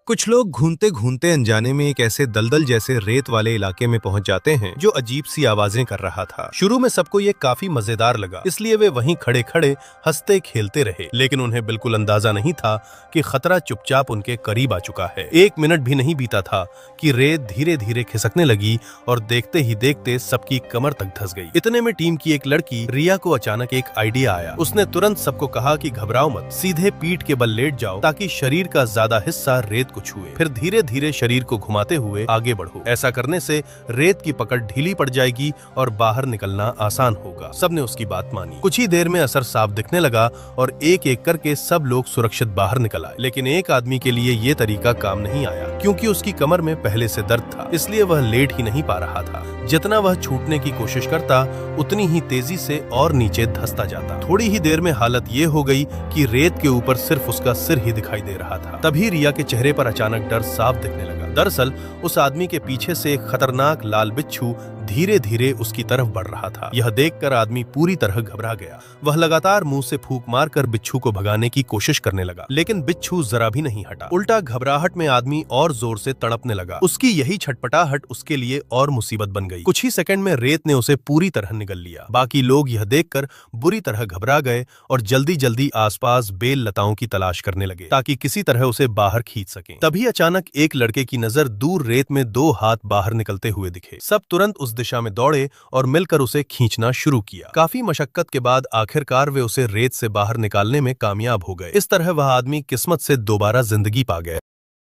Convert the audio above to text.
कुछ लोग घूमते घूमते अनजाने में एक ऐसे दलदल जैसे रेत वाले इलाके में पहुंच जाते हैं जो अजीब सी आवाजें कर रहा था। शुरू में सबको ये काफी मजेदार लगा, इसलिए वे वहीं खड़े खड़े हंसते खेलते रहे। लेकिन उन्हें बिल्कुल अंदाजा नहीं था कि खतरा चुपचाप उनके करीब आ चुका है। 1 मिनट भी नहीं बीता था कि रेत धीरे धीरे खिसकने लगी और देखते ही देखते सबकी कमर तक धंस गई। इतने में टीम की एक लड़की रिया को अचानक एक आइडिया आया। उसने तुरंत सबको कहा कि घबराओ मत, सीधे पीठ के बल लेट जाओ ताकि शरीर का ज्यादा हिस्सा रेत को छुए। फिर धीरे धीरे शरीर को घुमाते हुए आगे बढ़ो। ऐसा करने से रेत की पकड़ ढीली पड़ जाएगी और बाहर निकलना आसान होगा। सबने उसकी बात मानी। कुछ ही देर में असर साफ दिखने लगा और एक एक करके सब लोग सुरक्षित बाहर निकल आए। लेकिन एक आदमी के लिए ये तरीका काम नहीं आया, क्योंकि उसकी कमर में पहले से दर्द था, इसलिए वह लेट ही नहीं पा रहा था। जितना वह छूटने की कोशिश करता उतनी ही तेजी से और नीचे धंसता जाता। थोड़ी ही देर में हालत ये हो गई कि रेत के ऊपर सिर्फ उसका सिर ही दिखाई दे रहा था। तभी रिया के चेहरे पर अचानक डर साफ दिखने लगा। दरअसल उस आदमी के पीछे से एक खतरनाक लाल बिच्छू धीरे धीरे उसकी तरफ बढ़ रहा था। यह देखकर आदमी पूरी तरह घबरा गया। वह लगातार मुंह से फूंक मारकर बिच्छू को भगाने की कोशिश करने लगा, लेकिन बिच्छू जरा भी नहीं हटा। उल्टा घबराहट में आदमी और जोर से तड़पने लगा। उसकी यही छटपटाहट उसके लिए और मुसीबत बन गई। कुछ ही सेकंड में रेत ने उसे पूरी तरह निगल लिया। बाकी लोग यह देखकर बुरी तरह घबरा गए और जल्दी जल्दी आसपास बेल लताओं की तलाश करने लगे ताकि किसी तरह उसे बाहर खींच सकें। तभी अचानक एक लड़के की नजर दूर रेत में 2 हाथ बाहर निकलते हुए दिखे। सब तुरंत उस दिशा में दौड़े और मिलकर उसे खींचना शुरू किया। काफी मशक्कत के बाद आखिरकार वे उसे रेत से बाहर निकालने में कामयाब हो गए। इस तरह वह आदमी किस्मत से दोबारा जिंदगी पा गया।